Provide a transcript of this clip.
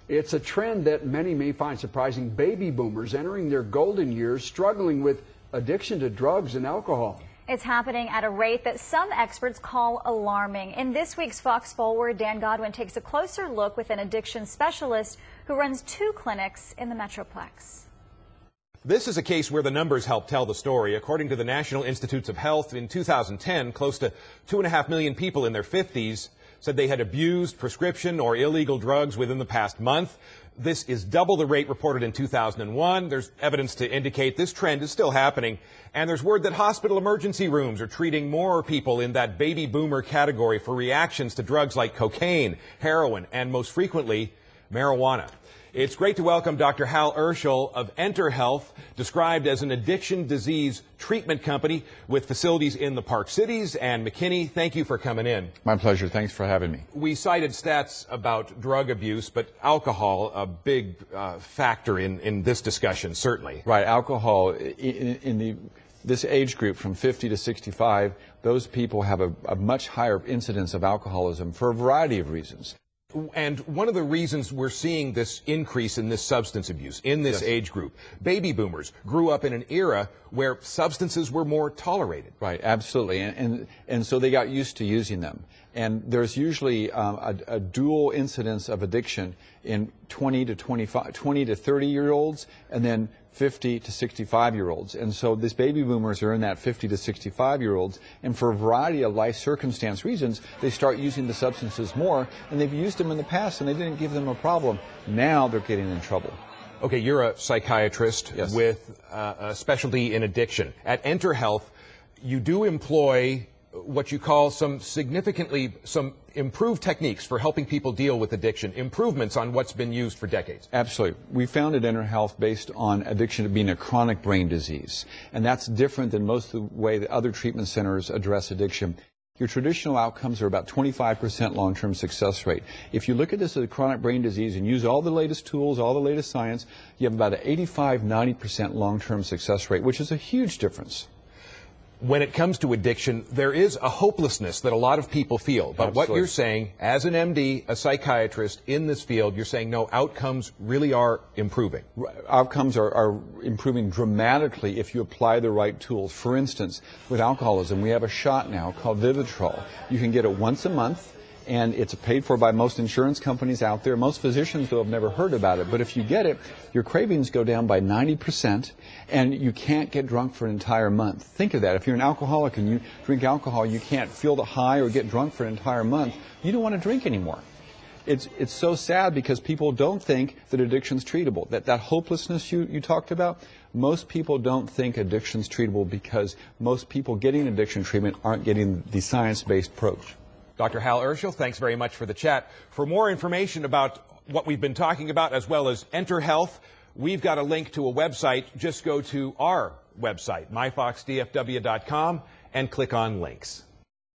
It's a trend that many may find surprising. Baby boomers entering their golden years struggling with addiction to drugs and alcohol. It's happening at a rate that some experts call alarming. In this week's Fox Forward, Dan Godwin takes a closer look with an addiction specialist who runs 2 clinics in the Metroplex. This is a case where the numbers help tell the story. According to the National Institutes of Health, in 2010, close to 2.5 million people in their 50s said they had abused prescription or illegal drugs within the past month. This is double the rate reported in 2001. There's evidence to indicate this trend is still happening. And there's word that hospital emergency rooms are treating more people in that baby boomer category for reactions to drugs like cocaine, heroin, and most frequently, marijuana. It's great to welcome Dr. Hal Urschel of Enter Health, described as an addiction disease treatment company with facilities in the Park Cities and McKinney. Thank you for coming in. My pleasure. Thanks for having me. We cited stats about drug abuse, but alcohol, a big factor in this discussion, certainly. Right. Alcohol, this age group from 50 to 65, those people have a much higher incidence of alcoholism for a variety of reasons. And one of the reasons we're seeing this increase in this substance abuse in this age group, baby boomers grew up in an era where substances were more tolerated. Right, absolutely. And so they got used to using them. And there's usually a dual incidence of addiction in 20 to 30-year-olds and then 50 to 65-year-olds. And so these baby boomers are in that 50 to 65-year-olds, and for a variety of life circumstance reasons, they start using the substances more, and they've used them in the past and they didn't give them a problem. Now they're getting in trouble. Okay, you're a psychiatrist with a specialty in addiction. At Enter Health, you do employ what you call some improved techniques for helping people deal with addiction, improvements on what's been used for decades. Absolutely. We founded Enter Health based on addiction being a chronic brain disease, and that's different than most of the way that other treatment centers address addiction. Your traditional outcomes are about 25% long-term success rate. If you look at this as a chronic brain disease and use all the latest tools, all the latest science, you have about an 85-90% long-term success rate, which is a huge difference. When it comes to addiction, there is a hopelessness that a lot of people feel. But what you're saying, as an MD, a psychiatrist in this field, you're saying, no, outcomes really are improving. Outcomes are improving dramatically if you apply the right tools. For instance, with alcoholism, we have a shot now called Vivitrol. You can get it once a month, and it's paid for by most insurance companies out there. Most physicians, though, have never heard about it. But if you get it, your cravings go down by 90%, and you can't get drunk for an entire month. Think of that. If you're an alcoholic and you drink alcohol, you can't feel the high or get drunk for an entire month. You don't want to drink anymore. It's so sad because people don't think that addiction's treatable. That hopelessness you talked about, most people don't think addiction's treatable because most people getting addiction treatment aren't getting the science-based approach. Dr. Hal Urschel, thanks very much for the chat. For more information about what we've been talking about, as well as Enter Health, we've got a link to a website. Just go to our website, myfoxdfw.com, and click on links.